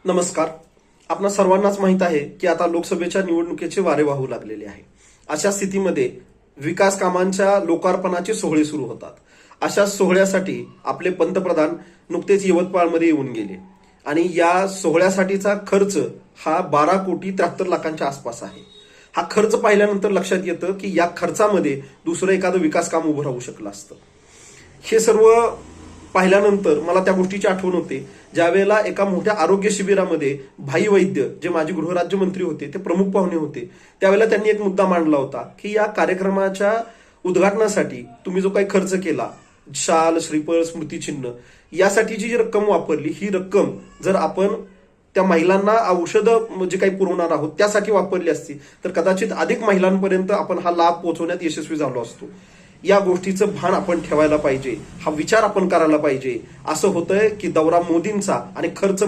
नमस्कार. आपणा सर्वांनाच माहित आहे की आता लोकसभेच्या निवडणुकीचे वारे वाहू लागलेले आहे. अशा स्थितीमध्ये विकास कामांच्या लोकार्पणाचे सोहळे सुरू होतात. अशा सोहळ्यासाठी आपले पंतप्रधान नुकतेच यवतमाळमध्ये येऊन गेले आणि या सोहळ्यासाठीचा खर्च हा 12,73,00,000च्या आसपास आहे. हा खर्च पाहिल्यानंतर लक्षात येतं की या खर्चामध्ये दुसरं एखादं विकास काम उभं राहू शकलं असतं. हे सर्व पाहिल्यानंतर मला त्या गोष्टीची आठवण होते ज्यावेळेला एका मोठ्या आरोग्य शिबिरामध्ये भाई वैद्य जे माजी गृहराज्यमंत्री होते ते प्रमुख पाहुणे होते. त्यावेळेला त्यांनी एक मुद्दा मांडला होता की या कार्यक्रमाच्या उद्घाटनासाठी तुम्ही जो काही खर्च केला, शाल, श्रीफळ, स्मृतिचिन्ह, यासाठीची जी रक्कम वापरली, ही रक्कम जर आपण त्या महिलांना औषधं जे काही पुरवणार आहोत त्यासाठी वापरली असती तर कदाचित अधिक महिलांपर्यंत आपण हा लाभ पोहोचवण्यात यशस्वी झालो असतो. या गोष्टीचं भान आपण ठेवायला पाहिजे, हा विचार आपण करायला पाहिजे. असं होतंय की दौरा मोदींचा आणि खर्च